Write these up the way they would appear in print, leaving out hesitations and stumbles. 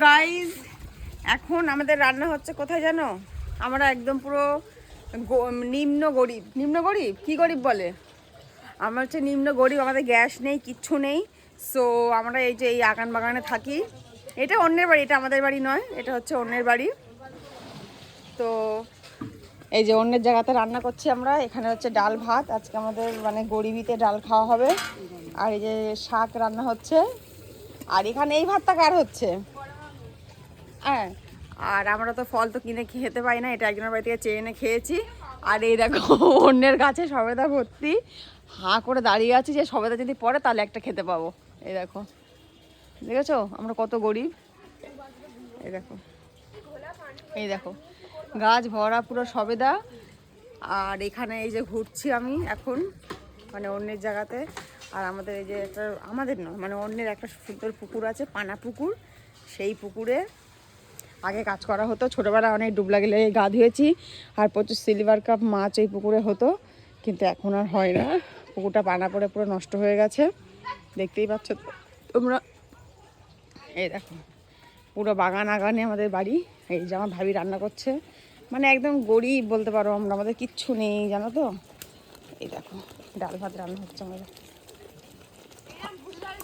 Guys এখন আমাদের রান্না হচ্ছে কোথায় জানো? আমরা একদম পুরো নিম্ন গরিব কি গরিব বলে, আমরা হচ্ছে নিম্ন গরিব, আমাদের গ্যাস নেই, কিচ্ছু নেই। সো আমরা এই যে এই আগান বাগানে থাকি। এটা অন্যের বাড়ি, এটা আমাদের বাড়ি নয়, এটা হচ্ছে অন্যের বাড়ি। তো এই যে অন্যের জায়গাতে রান্না করছি আমরা। এখানে হচ্ছে ডাল ভাত, আজকে আমাদের মানে গরিবিতে ডাল খাওয়া হবে। আর এই যে শাক রান্না হচ্ছে। আর এখানে এই ভাতটা কার হচ্ছে? হ্যাঁ, আর আমরা তো ফল তো কিনে খেতে পাই না, এটা একজনের বাড়ি থেকে চেয়ে এনে খেয়েছি। আর এই দেখো অন্যের গাছে সবেদা ভর্তি, হাঁ করে দাঁড়িয়ে আছি যে সবেদা যদি পড়ে তাহলে একটা খেতে পাবো। এই দেখো, দেখেছো আমরা কত গরিব। এই দেখো, এই দেখো গাছ ভরা পুরো সবেদা। আর এখানে এই যে ঘুরছি আমি এখন, মানে অন্যের জায়গাতে। আর আমাদের এই যে একটা, আমাদের নয় মানে অন্যের একটা সুন্দর পুকুর আছে, পানা পুকুর। সেই পুকুরে আগে কাজ করা হতো, ছোটোবেলায় অনেক ডুবলা গেলে গা ধুয়েছি। আর প্রচুর সিলভার কাপ মাছ এই পুকুরে হতো, কিন্তু এখন আর হয় না। পুকুরটা পানা পড়ে পুরো নষ্ট হয়ে গেছে, দেখতেই পাচ্ছ তোমরা। এই দেখো পুরো বাগান আগানে আমাদের বাড়ি। এই যে আমার ভাবি রান্না করছে, মানে একদম গরিব বলতে পারো আমরা, আমাদের কিচ্ছু নেই জানো তো। এই দেখো ডাল ভাত রান্না হচ্ছে আমাদের।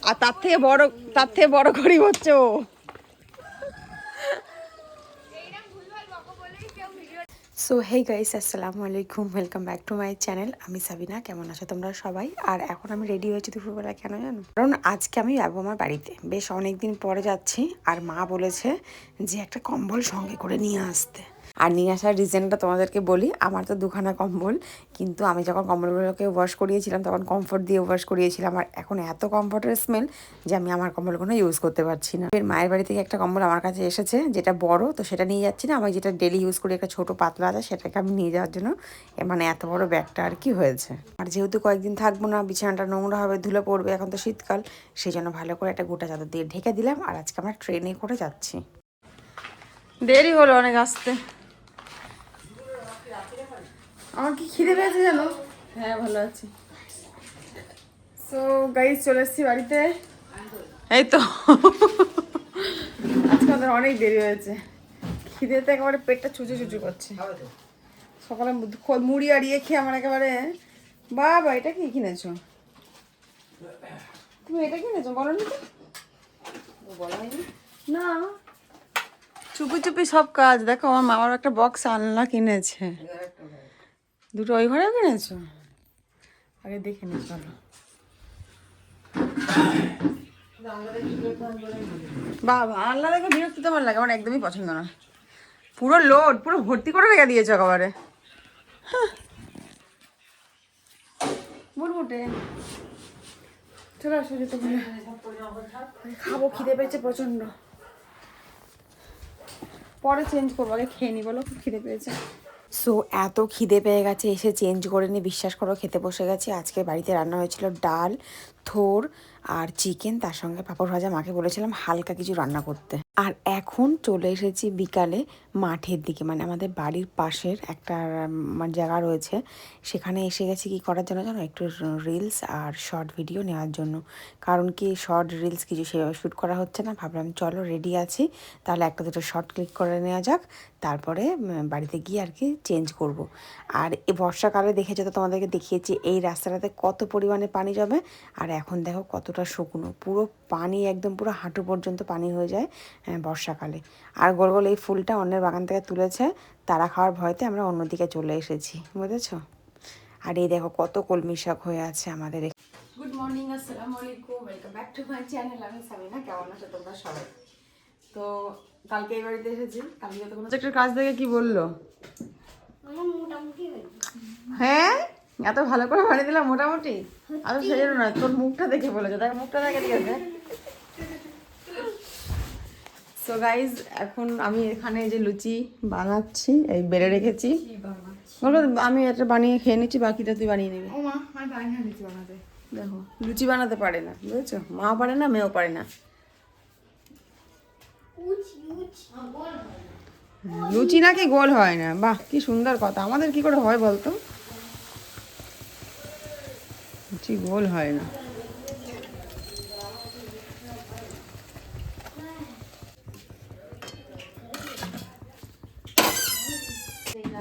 আর তার থেকে বড় গরিব হচ্ছে ও। সো হেই গাইস, আসসালামু আলাইকুম, welcome back to my channel. আমি সাবিনা, কেমন আছো তোমরা সবাই? আর এখন আমি রেডি হয়েছি দুপুরবেলা, কেন জানো? কারণ আজকে আমি যাবো আমার বাড়িতে, বেশ অনেক দিন পরে যাচ্ছি। আর মা বলেছে যে একটা কম্বল সঙ্গে করে নিয়ে আসতে। আর নিয়ে আসার রিজনটা তোমাদেরকে বলি। আমার তো দুখানা কম্বল, কিন্তু আমি যখন কম্বলগুলোকে ওয়াশ করিয়েছিলাম তখন কমফোর্ট দিয়ে ওয়াশ করিয়েছিলাম। আর এখন এত কমফোর্টের স্মেল যে আমি আমার কম্বলগুলো ইউজ করতে পারছি না। এর মায়ের বাড়ি থেকে একটা কম্বল আমার কাছে এসেছে, যেটা বড়, তো সেটা নিয়ে যাচ্ছি না। আমি যেটা ডেলি ইউজ করি একটা ছোট পাতলা আছে, সেটাকে আমি নিয়ে যাওয়ার জন্য মানে এত বড় ব্যাগটা আর কি হয়েছে। আর যেহেতু কয়েকদিন থাকবো না, বিছানাটা নোংরা হবে, ধুলো পড়বে, এখন তো শীতকাল, সেই জন্য ভালো করে একটা গোটা চাদর দিয়ে ঢেকে দিলাম। আর আজকে আমরা ট্রেনে করে যাচ্ছি। দেরি হলো অনেক আসতে। আমার কি খিদে পেয়েছে জানো? হ্যাঁ ভালো আছি। সো গাইজ চলে এসেছি বাড়িতে। এই তো আজকে আমাদের অনেক দেরি হয়েছে, খিদেতে একেবারে পেটটা চুচু করছে। সকালে মুড়ি আর ইয়ে খেয়ে আমার একেবারে। বাবা এটা কি কিনেছো তুমি? এটা কিনেছো বলো নি তো? বলা হয়নি না, চুপি চুপি সব কাজ। দেখো আমার মামার একটা বক্স আলনা কিনেছে, দুটো ওই ঘরেও কিনেছো। আগে দেখে নিস ভালো। বাবা আল্লাহ দেখে বিরক্তি তোমার লাগে, আমার একদমই পছন্দ না। পুরো লোড, পুরো ভর্তি করে রেখে দিয়েছো একেবারে। বুটবুটে চলে আসো, যেতে খাবো, খিদে পেয়েছে প্রচন্ড। পরে চেঞ্জ করবো, আগে খেয়ে নি, বলো খুব খিদে পেয়েছে। সো এত খিদে পেয়ে গেছে, এসে চেঞ্জ করে নিয়ে বিশ্বাস করো খেতে বসে গেছি। আজকে বাড়িতে রান্না হয়েছিল ডাল, থোর আর চিকেন, তার সঙ্গে পাঁপড় ভাজা। মাকে বলেছিলাম হালকা কিছু রান্না করতে। আর এখন চলে এসেছি বিকালে মাঠের দিকে, মানে আমাদের বাড়ির পাশের একটা জায়গা রয়েছে, সেখানে এসে গেছি কি করার জন্য জানো? একটু রিলস আর শর্ট ভিডিও নেওয়ার জন্য। কারণ কি শর্ট রিলস কিছু সেভাবে শ্যুট করা হচ্ছে না, ভাবলাম চলো রেডি আছি তাহলে একটা দুটো শর্ট ক্লিক করে নেওয়া যাক, তারপরে বাড়িতে গিয়ে আর কি চেঞ্জ করব। আর এই বর্ষাকালে দেখেছো তো, তোমাদেরকে দেখিয়েছি এই রাস্তাটাতে কত পরিমাণে পানি জমে। আর এখন দেখো কতটা শুকনো, পুরো পানি একদম পুরো হাঁটু পর্যন্ত পানি হয়ে যায় বর্ষাকালে। আর গোল গোল এই ফুলটা অন্যের বাগান থেকে তুলেছে, তারা খাওয়ার ভয়তে আমরা অন্যদিকে চলে এসেছি, বুঝেছো? আর এই দেখো কত কলমি শাক হয়ে আছে আমাদের। গুড মর্নিং, আসসালামু আলাইকুম, welcome back to my channel. আমি সাবিনা, কেমন আছো তোমরা সবাই? তো কালকে এই বাড়িতে এসেছি, কালকে তো কোনো একটা কাজ দেখে কি বললো? হ্যাঁ এত ভালো করে বানিয়ে দিলাম মোটামুটি। আর সেই জন্য না, তোর মুখটা দেখে বলেছে, দেখ মুখটা দেখে দিয়েছে। সো গাইজ এখন আমি এখানে যে লুচি বানাচ্ছি, এই বেড়ে রেখেছি, বলো আমি এটা বানিয়ে খেয়ে নিচ্ছি, বাকিটা তুই বানিয়ে নিবি। দেখো লুচি বানাতে পারে না, বুঝেছো? মা পারে না, মেয়েও পারে না। লুচি নাকি গোল হয় না? বাহ কি সুন্দর কথা, আমাদের কি করে হয় বলতো? লুচি গোল হয় না।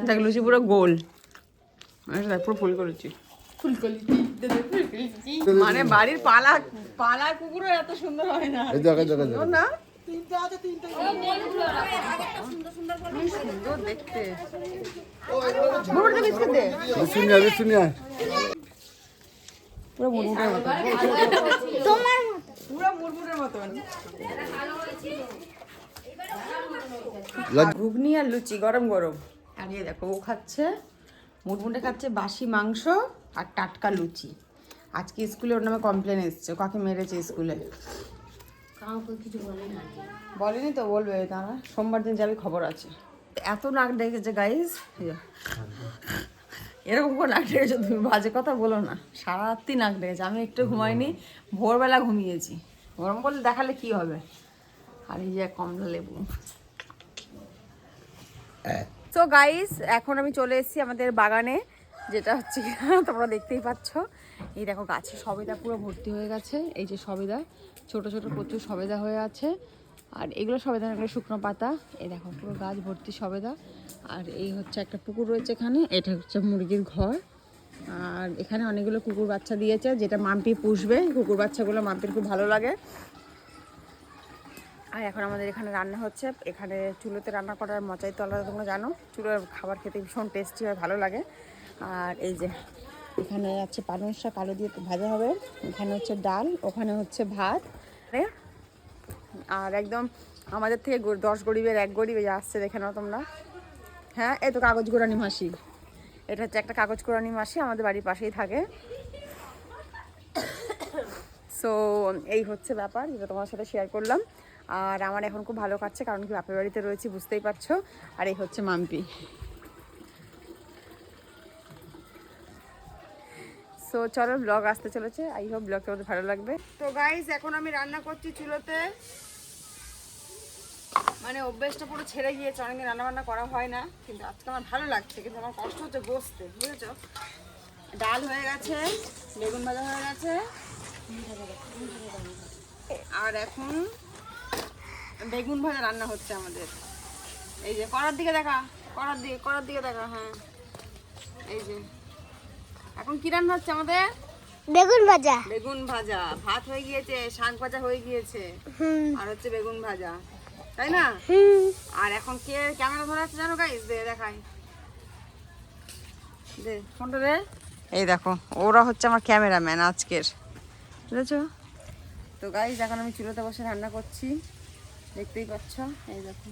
দেখ লুচি পুরো গোল, পুরো ফুল করেছি। মানে বাড়ির পালা কুকুরও এত সুন্দর হয় না না, সুন্দর দেখতে। পুরো মুরমুরের মতো, পুরো মুরমুরের মতন। ঘুগনি আর লুচি গরম গরম। আর এই দেখো ও খাচ্ছে, মুরমুরে খাচ্ছে বাসি মাংস আর টাটকা লুচি। আজকে স্কুলে ওর নামে কমপ্লেন এসছে, কাকে মেরেছে স্কুলে। বলেনি তো, বলবে তারা সোমবার দিন যাবে, খবর আছে। এত নাক ডেকেছে গাইজ, এরকম করে নাক ডেকেছে তুমি, বাজে কথা বলো না। সারা রাত্রি নাক ডেকেছে, আমি একটু ঘুমাইনি, ভোরবেলা ঘুমিয়েছি। গরম বলে দেখালে কি হবে। আর এই যে কমলা লেবু। তো গাইস এখন আমি চলে এসেছি আমাদের বাগানে, যেটা হচ্ছে তোমরা দেখতেই পাচ্ছ। এই দেখো গাছে সবেদা পুরো ভর্তি হয়ে গেছে। এই যে সবেদা, ছোট ছোট প্রচুর সবেদা হয়ে আছে। আর এগুলো সবেদা, এগুলো শুকনো পাতা। এই দেখো পুরো গাছ ভর্তি সবেদা। আর এই হচ্ছে একটা পুকুর রয়েছে এখানে, এটা হচ্ছে মুরগির ঘর। আর এখানে অনেকগুলো কুকুর বাচ্চা দিয়েছে, যেটা মাম্পি পুষবে। কুকুর বাচ্চাগুলো মাম্পির খুব ভালো লাগে। আর এখন আমাদের এখানে রান্না হচ্ছে। এখানে চুলোতে রান্না করার মজাই তো আলাদা, তোমরা জানো। চুলোর খাবার খেতে ভীষণ টেস্টি হয়, ভালো লাগে। আর এই যে এখানে আছে পালং শাক আলু দিয়ে ভাজা হবে, এখানে হচ্ছে ডাল, ওখানে হচ্ছে ভাত। আর একদম আমাদের থেকে 10 গরিবের 1 গরিব এই আসছে, দেখে নাও তোমরা। হ্যাঁ, এই তো কাগজ কোরানি মাসি। এটা হচ্ছে একটা কাগজ কোরানি মাসি, আমাদের বাড়ির পাশেই থাকে। সো এই হচ্ছে ব্যাপার, যেটা তোমার সাথে শেয়ার করলাম। আর আমার এখন খুব ভালো কাটছে, কারণ কি বাপের বাড়িতে রয়েছি, বুঝতেই পারছো। আর এই হচ্ছে মাম্পি। সো চলো, ব্লগ আসতে চলেছে। আই হোপ ব্লগটা আমাদের ভালো লাগবে। তো গাইস এখন আমি রান্না করছি চুলোতে। মানে অভ্যেসটা পুরো ছেড়ে গিয়েছে, অনেকদিন রান্না বান্না করা হয় না, কিন্তু আজকে আমার ভালো লাগছে। কিন্তু আমার কষ্ট হচ্ছে বসতে, বুঝেছো। ডাল হয়ে গেছে, বেগুন ভাজা হয়ে গেছে, আর এখন বেগুন ভাজা রান্না হচ্ছে আমাদের। এই যে করার দিকে দেখা, করার দিকে দেখা। হ্যাঁ, এই যে এখন কি রান্না হচ্ছে আমাদের? বেগুন ভাজা। বেগুন ভাজা, ভাত হয়ে গিয়েছে, শাক ভাজা হয়ে গিয়েছে, আর হচ্ছে বেগুন ভাজা, তাই না? আর এখন কে ক্যামেরা ধরে আছে জানো গাইস? দেখাই, দে ফোনটা দে। এই দেখো, ওরা হচ্ছে আমার ক্যামেরাম্যান আজকের, বুঝেছো? তো গাইস এখন আমি চুলোতে বসে রান্না করছি, দেখতেই পাচ্ছ। এই দেখো